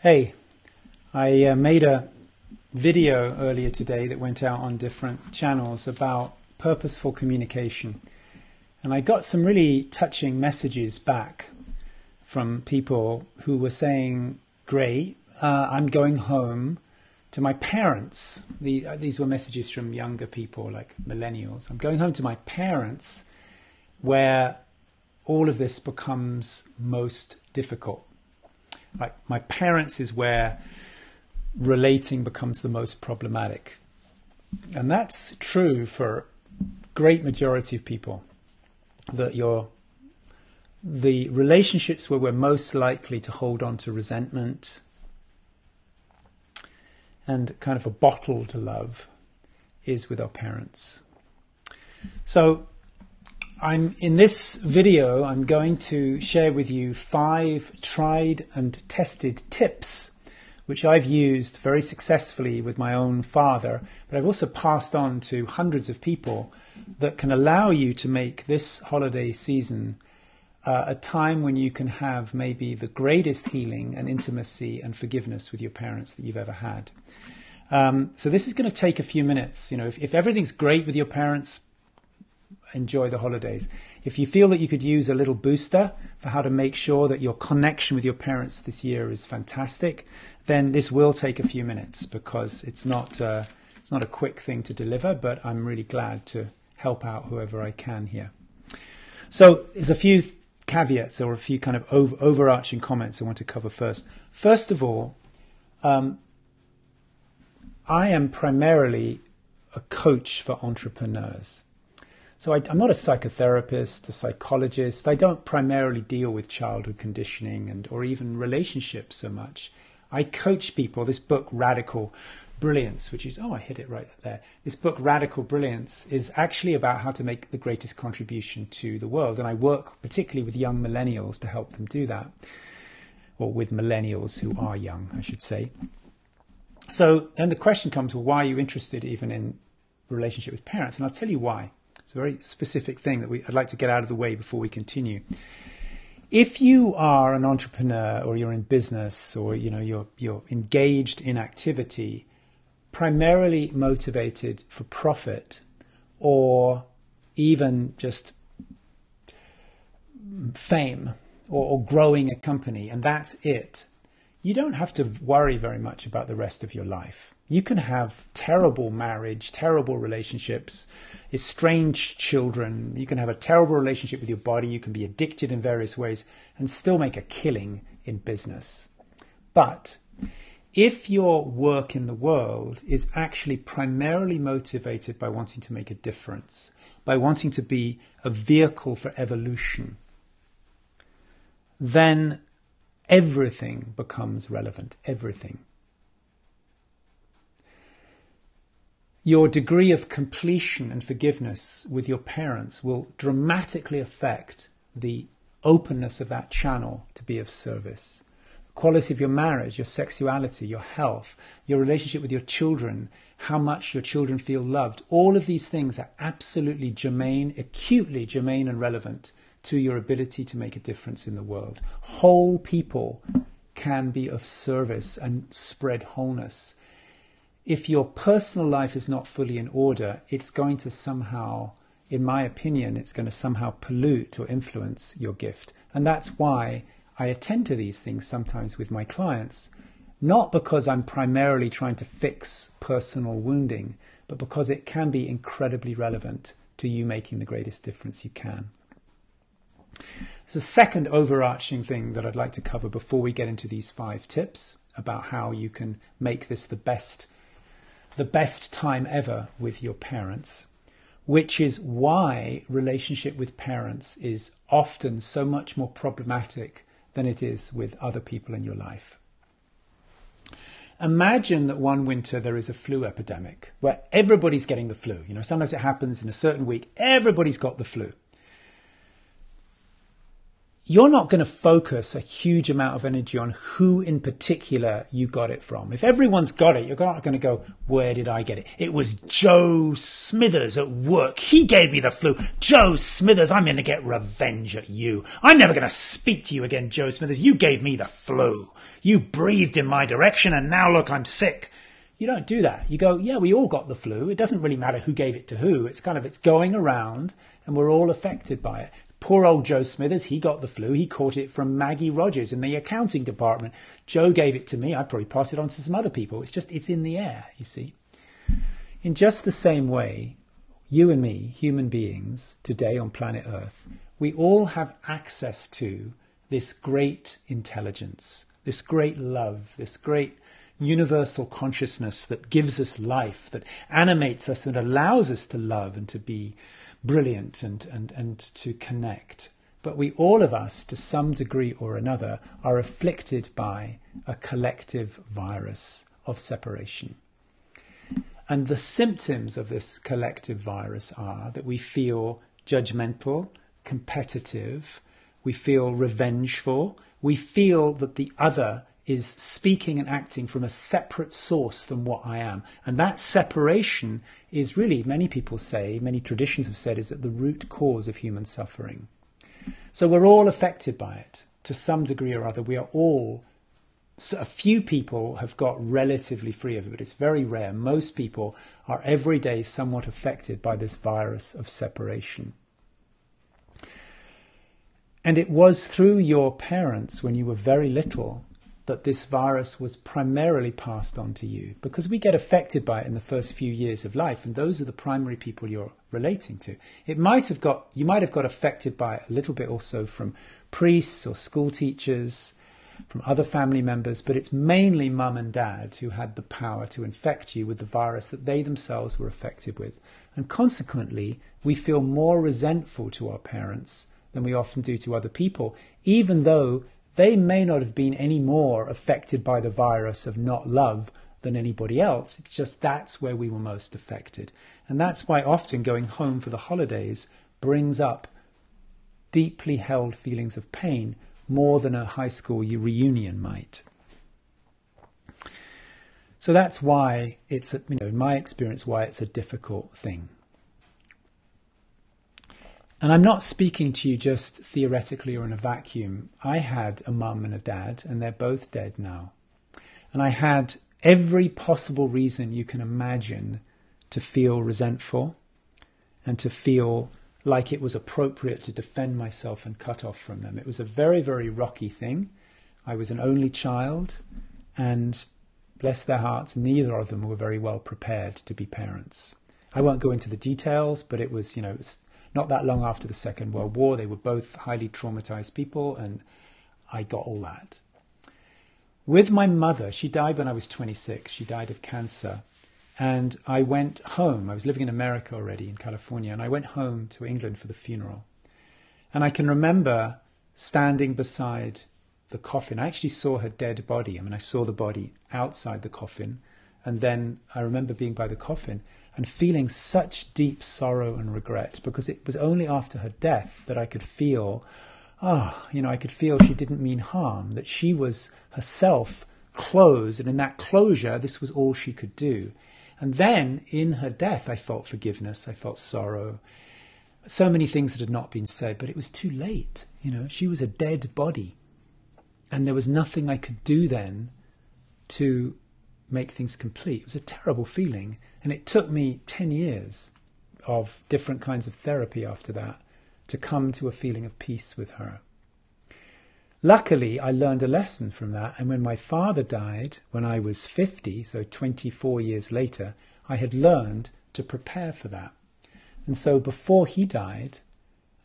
Hey, I made a video earlier today that went out on different channels about purposeful communication. And I got some really touching messages back from people who were saying, great, I'm going home to my parents. These were messages from younger people, like millennials. I'm going home to my parents where all of this becomes most difficult. Like my parents is where relating becomes the most problematic. And that's true for a great majority of people, that the relationships where we're most likely to hold on to resentment and kind of a bottled love is with our parents. So in this video, I'm going to share with you 5 tried and tested tips, which I've used very successfully with my own father, but I've also passed on to hundreds of people that can allow you to make this holiday season a time when you can have maybe the greatest healing and intimacy and forgiveness with your parents that you've ever had. So this is going to take a few minutes. You know, if everything's great with your parents, enjoy the holidays. If you feel that you could use a little booster for how to make sure that your connection with your parents this year is fantastic, then this will take a few minutes, because it's not a quick thing to deliver, but I'm really glad to help out whoever I can here. So there's a few caveats or a few kind of overarching comments I want to cover first. First of all, I am primarily a coach for entrepreneurs. So I'm not a psychotherapist, a psychologist. I don't primarily deal with childhood conditioning or even relationships so much. I coach people. This book, Radical Brilliance, which is, I hit it right there. This book, Radical Brilliance, is actually about how to make the greatest contribution to the world. And I work particularly with young millennials to help them do that. Or with millennials who are young, I should say. So then the question comes, well, why are you interested even in relationship with parents? And I'll tell you why. It's a very specific thing that I'd like to get out of the way before we continue. If you are an entrepreneur, or you're in business, or you're engaged in activity, primarily motivated for profit, or even just fame, or growing a company, and that's it, you don't have to worry very much about the rest of your life. You can have terrible marriage, terrible relationships, estranged children. You can have a terrible relationship with your body. You can be addicted in various ways and still make a killing in business. But if your work in the world is actually primarily motivated by wanting to make a difference, by wanting to be a vehicle for evolution, then everything becomes relevant, everything. Your degree of completion and forgiveness with your parents will dramatically affect the openness of that channel to be of service. The quality of your marriage, your sexuality, your health, your relationship with your children, how much your children feel loved, all of these things are absolutely germane, acutely germane and relevant to your ability to make a difference in the world. Whole people can be of service and spread wholeness. If your personal life is not fully in order, it's going to somehow, in my opinion, it's going to somehow pollute or influence your gift. And that's why I attend to these things sometimes with my clients, not because I'm primarily trying to fix personal wounding, but because it can be incredibly relevant to you making the greatest difference you can. There's a second overarching thing that I'd like to cover before we get into these 5 tips about how you can make this the best time ever with your parents, which is why relationship with parents is often so much more problematic than it is with other people in your life. Imagine that one winter there is a flu epidemic where everybody's getting the flu. Sometimes it happens in a certain week, everybody's got the flu. you're not going to focus a huge amount of energy on who in particular you got it from. If everyone's got it, you're not going to go, where did I get it? It was Joe Smithers at work. He gave me the flu. Joe Smithers, I'm going to get revenge at you. I'm never going to speak to you again, Joe Smithers. You gave me the flu. You breathed in my direction and now look, I'm sick. You don't do that. You go, yeah, we all got the flu. It doesn't really matter who gave it to who. It's it's going around and we're all affected by it. Poor old Joe Smithers, he got the flu. He caught it from Maggie Rogers in the accounting department. Joe gave it to me. I'd probably pass it on to some other people. It's in the air, you see. In just the same way, you and me, human beings, today on planet Earth, we all have access to this great intelligence, this great love, this great universal consciousness that gives us life, that animates us, that allows us to love and to be brilliant and to connect. But we, all of us, to some degree or another, are afflicted by a collective virus of separation. And the symptoms of this collective virus are that we feel judgmental, competitive, we feel revengeful, we feel that the other is speaking and acting from a separate source than what I am. And that separation is really, many people say, many traditions have said, is at the root cause of human suffering. So we're all affected by it to some degree or other. We are all, so a few people have got relatively free of it, but it's very rare. Most people are every day somewhat affected by this virus of separation. And it was through your parents when you were very little that this virus was primarily passed on to you, because we get affected by it in the first few years of life, and those are the primary people you're relating to. You might have got affected by it a little bit also from priests or school teachers, from other family members, but it's mainly mum and dad who had the power to infect you with the virus that they themselves were affected with. And consequently, we feel more resentful to our parents than we often do to other people, even though they may not have been any more affected by the virus of not love than anybody else. It's just that's where we were most affected. And that's why often going home for the holidays brings up deeply held feelings of pain more than a high school reunion might. So that's why it's, in my experience, why it's a difficult thing. And I'm not speaking to you just theoretically or in a vacuum. I had a mum and a dad, and they're both dead now. And I had every possible reason you can imagine to feel resentful and to feel like it was appropriate to defend myself and cut off from them. It was a very, very rocky thing. I was an only child, and bless their hearts, neither of them were very well prepared to be parents. I won't go into the details, but it was, it was not that long after the Second World War. They were both highly traumatized people, and I got all that. With my mother, she died when I was 26. She died of cancer. And I went home. I was living in America already, in California, and I went home to England for the funeral. And I can remember standing beside the coffin. I actually saw her dead body. I saw the body outside the coffin. And then I remember being by the coffin and feeling such deep sorrow and regret, because it was only after her death that I could feel, I could feel she didn't mean harm, that she was herself closed, and in that closure, this was all she could do. And then in her death, I felt forgiveness, I felt sorrow, so many things that had not been said, but it was too late. She was a dead body, and there was nothing I could do then to make things complete. It was a terrible feeling. And it took me 10 years of different kinds of therapy after that to come to a feeling of peace with her. Luckily, I learned a lesson from that. And when my father died, when I was 50, so 24 years later, I had learned to prepare for that. And so before he died,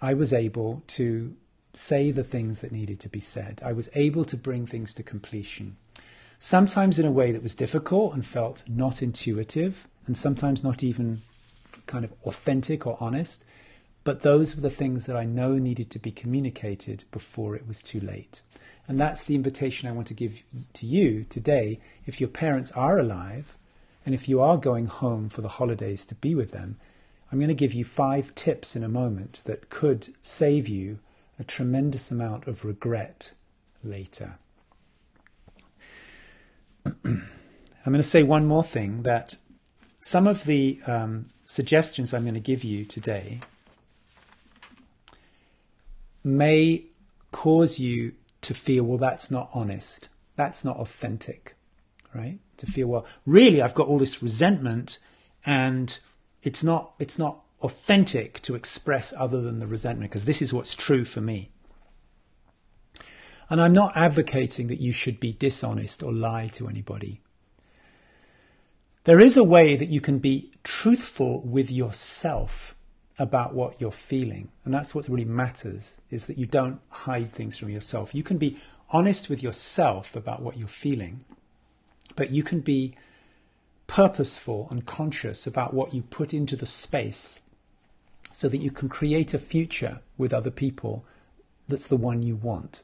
I was able to say the things that needed to be said. I was able to bring things to completion. Sometimes in a way that was difficult and felt not intuitive, and sometimes not even kind of authentic or honest. But those were the things that I know needed to be communicated before it was too late. And that's the invitation I want to give to you today. If your parents are alive, and if you are going home for the holidays to be with them, I'm going to give you 5 tips in a moment that could save you a tremendous amount of regret later. I'm going to say one more thing, that some of the suggestions I'm going to give you today may cause you to feel, well, that's not honest, that's not authentic, right? To feel, well, really, I've got all this resentment, and it's not authentic to express other than the resentment, because this is what's true for me. And I'm not advocating that you should be dishonest or lie to anybody. There is a way that you can be truthful with yourself about what you're feeling. And that's what really matters, is that you don't hide things from yourself. You can be honest with yourself about what you're feeling, but you can be purposeful and conscious about what you put into the space so that you can create a future with other people that's the one you want.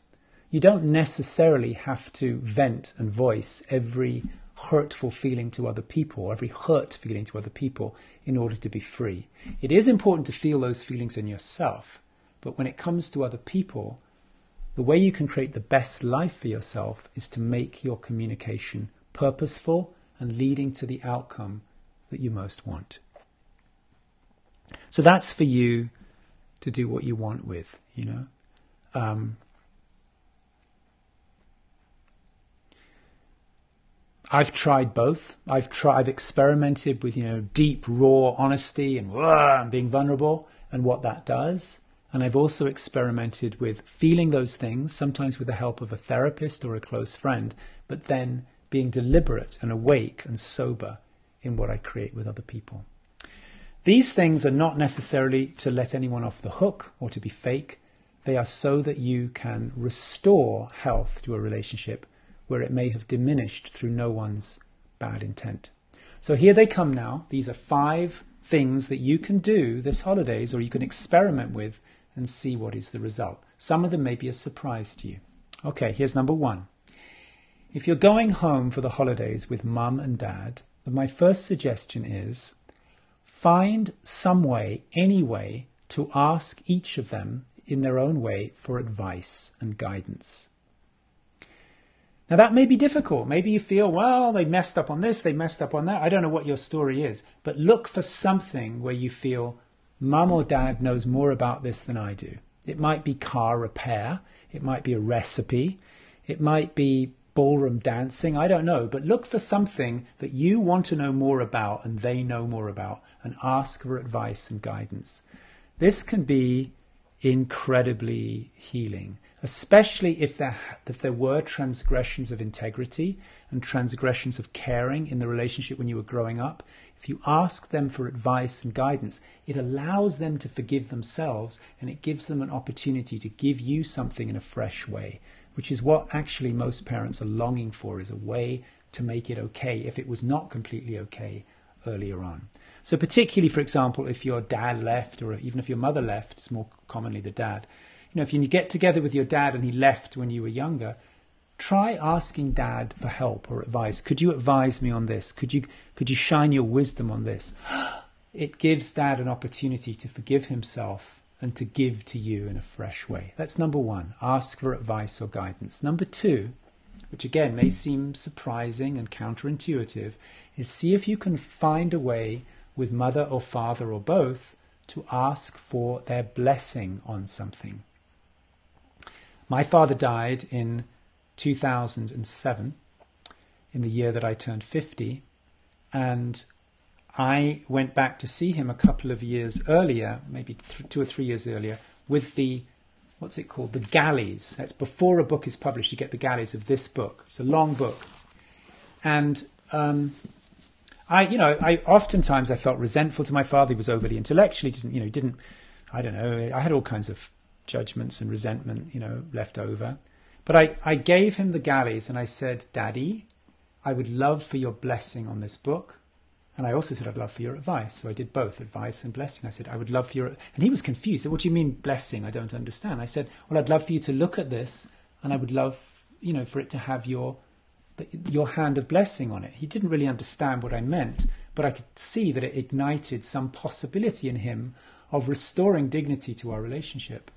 You don't necessarily have to vent and voice every hurtful feeling to other people, every hurt feeling to other people, in order to be free. It is important to feel those feelings in yourself, but when it comes to other people, the way you can create the best life for yourself is to make your communication purposeful and leading to the outcome that you most want. So that's for you to do what you want with, you know. I've tried both. I've experimented with, deep, raw honesty and being vulnerable and what that does. And I've also experimented with feeling those things, sometimes with the help of a therapist or a close friend, but then being deliberate and awake and sober in what I create with other people. These things are not necessarily to let anyone off the hook or to be fake. They are so that you can restore health to a relationship where it may have diminished through no one's bad intent. So here they come now. These are 5 things that you can do this holidays, or you can experiment with and see what is the result. Some of them may be a surprise to you. Okay, here's number 1. If you're going home for the holidays with mum and dad, then my first suggestion is find some way, any way, to ask each of them in their own way for advice and guidance. Now that may be difficult. Maybe you feel, well, they messed up on this, they messed up on that. I don't know what your story is, but look for something where you feel mum or dad knows more about this than I do. It might be car repair. It might be a recipe. It might be ballroom dancing. I don't know, but look for something that you want to know more about and they know more about, and ask for advice and guidance. This can be incredibly healing, especially if there were transgressions of integrity and transgressions of caring in the relationship when you were growing up. If you ask them for advice and guidance, it allows them to forgive themselves, and it gives them an opportunity to give you something in a fresh way, which is what actually most parents are longing for, is a way to make it okay if it was not completely okay earlier on. So particularly, for example, if your dad left, or even if your mother left, it's more commonly the dad. If you get together with your dad and he left when you were younger, try asking dad for help or advice. Could you advise me on this? Could you shine your wisdom on this? It gives dad an opportunity to forgive himself and to give to you in a fresh way. That's number 1. Ask for advice or guidance. Number 2, which again may seem surprising and counterintuitive, is see if you can find a way with mother or father or both to ask for their blessing on something. My father died in 2007, in the year that I turned 50, and I went back to see him a couple of years earlier, maybe 2 or 3 years earlier, with the, what's it called, the galleys. That's before a book is published, you get the galleys of this book. It's a long book. And I oftentimes I felt resentful to my father. He was overly intellectual. He didn't, I don't know, I had all kinds of judgments and resentment, left over. But I gave him the galleys and I said, Daddy, I would love for your blessing on this book. And I also said, I'd love for your advice. So I did both, advice and blessing. I said, I would love for your... And he was confused. He said, what do you mean blessing? I don't understand. I said, well, I'd love for you to look at this and I would love, for it to have your hand of blessing on it. He didn't really understand what I meant, but I could see that it ignited some possibility in him of restoring dignity to our relationship.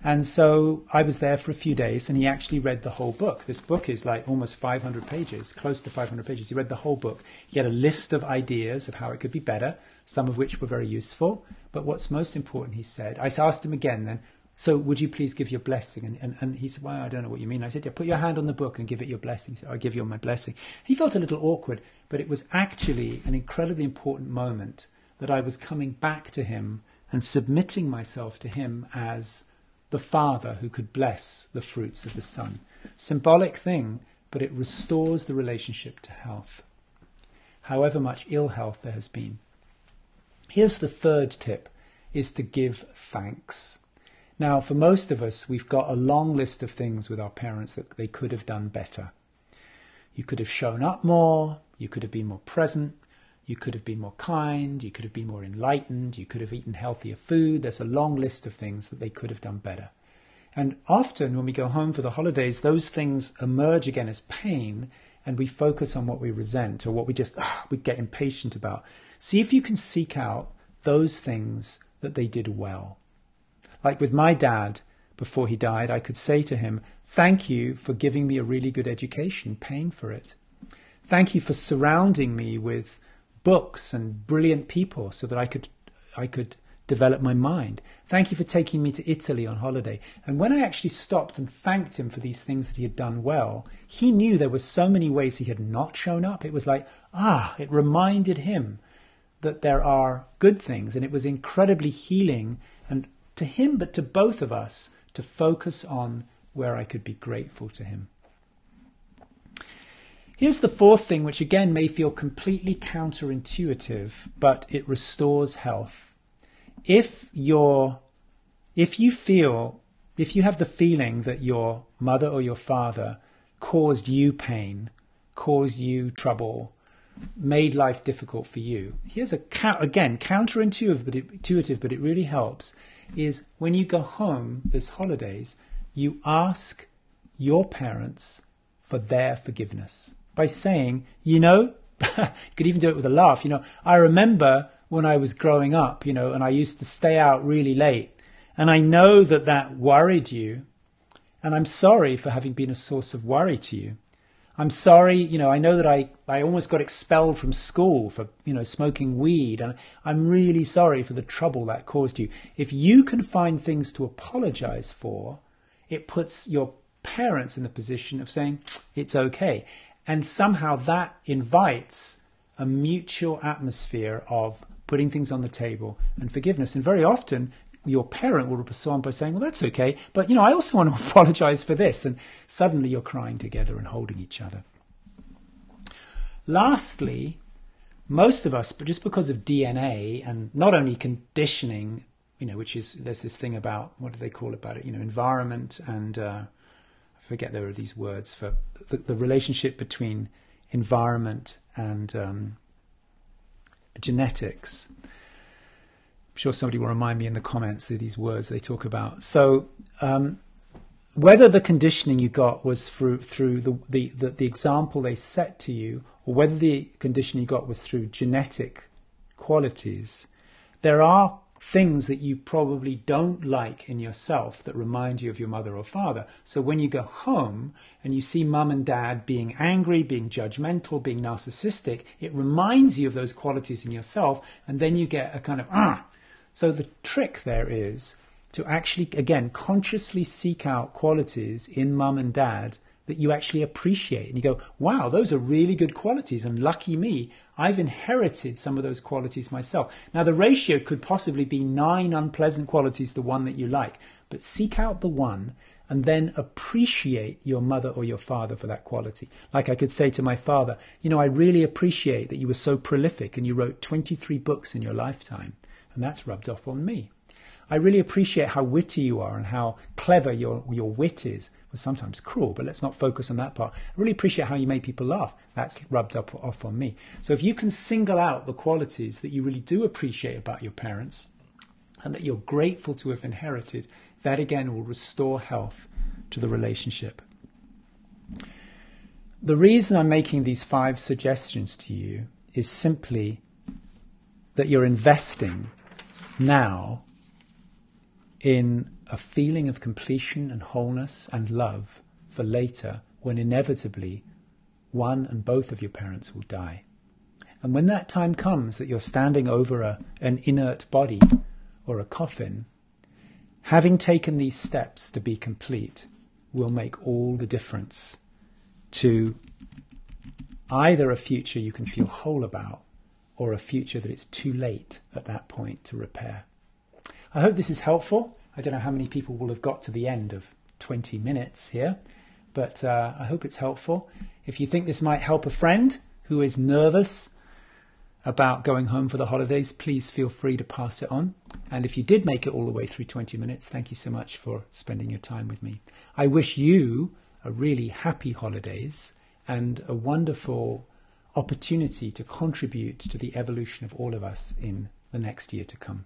And so I was there for a few days, and he actually read the whole book. This book is like almost 500 pages, close to 500 pages. He read the whole book. He had a list of ideas of how it could be better, some of which were very useful. But what's most important, he said, I asked him again then, so would you please give your blessing? And he said, well, I don't know what you mean. I said, yeah, put your hand on the book and give it your blessing. He said, I give you my blessing. He felt a little awkward, but it was actually an incredibly important moment that I was coming back to him and submitting myself to him as the father who could bless the fruits of the son. Symbolic thing, but it restores the relationship to health, however much ill health there has been. Here's the third tip, is to give thanks. Now, for most of us, we've got a long list of things with our parents that they could have done better. You could have shown up more, you could have been more present, you could have been more kind, you could have been more enlightened, you could have eaten healthier food. There's a long list of things that they could have done better. And often when we go home for the holidays, those things emerge again as pain, and we focus on what we resent or what we just we get impatient about. See if you can seek out those things that they did well. Like with my dad, before he died, I could say to him, thank you for giving me a really good education, paying for it. Thank you for surrounding me with books and brilliant people so that I could develop my mind. Thank you for taking me to Italy on holiday. And when I actually stopped and thanked him for these things that he had done well, he knew there were so many ways he had not shown up. It was like, it reminded him that there are good things, and it was incredibly healing, and to him, but to both of us, to focus on where I could be grateful to him. Here's the fourth thing, which again may feel completely counterintuitive, but it restores health. If you have the feeling that your mother or your father caused you pain, caused you trouble, made life difficult for you, here's again counterintuitive, but it really helps, is when you go home this holidays, you ask your parents for their forgiveness by saying, you could even do it with a laugh, I remember when I was growing up, and I used to stay out really late, and I know that worried you, and I'm sorry for having been a source of worry to you. I'm sorry, I know that I almost got expelled from school for, smoking weed, and I'm really sorry for the trouble that caused you. If you can find things to apologize for, it puts your parents in the position of saying, it's okay. And somehow that invites a mutual atmosphere of putting things on the table and forgiveness. And very often your parent will respond by saying, well, that's okay, but I also want to apologize for this. And suddenly you're crying together and holding each other. Lastly, most of us, but just because of DNA and not only conditioning, which is, there's this thing about, what do they call about it? Environment and, I forget there are these words for the relationship between environment and genetics. I'm sure somebody will remind me in the comments of these words they talk about. So whether the conditioning you got was through the example they set to you, or whether the conditioning you got was through genetic qualities, there are things that you probably don't like in yourself that remind you of your mother or father. So when you go home and you see mum and dad being angry, being judgmental, being narcissistic, it reminds you of those qualities in yourself, and then you get a kind of So the trick there is to actually, again, consciously seek out qualities in mum and dad that you actually appreciate. And you go, wow, those are really good qualities. And lucky me, I've inherited some of those qualities myself. Now, the ratio could possibly be 9 unpleasant qualities to 1 that you like. But seek out the one and then appreciate your mother or your father for that quality. Like I could say to my father, I really appreciate that you were so prolific and you wrote 23 books in your lifetime. And that's rubbed off on me. I really appreciate how witty you are and how clever your wit is. Well, sometimes cruel, but let's not focus on that part. I really appreciate how you make people laugh. That's rubbed off on me. So if you can single out the qualities that you really do appreciate about your parents and that you're grateful to have inherited, that again will restore health to the relationship. The reason I'm making these 5 suggestions to you is simply that you're investing now in a feeling of completion and wholeness and love for later, when inevitably one and both of your parents will die. And when that time comes that you're standing over an inert body or a coffin, having taken these steps to be complete will make all the difference to either a future you can feel whole about or a future that it's too late at that point to repair. I hope this is helpful. I don't know how many people will have got to the end of 20 minutes here, but I hope it's helpful. If you think this might help a friend who is nervous about going home for the holidays, please feel free to pass it on. And if you did make it all the way through 20 minutes, thank you so much for spending your time with me. I wish you a really happy holidays and a wonderful opportunity to contribute to the evolution of all of us in the next year to come.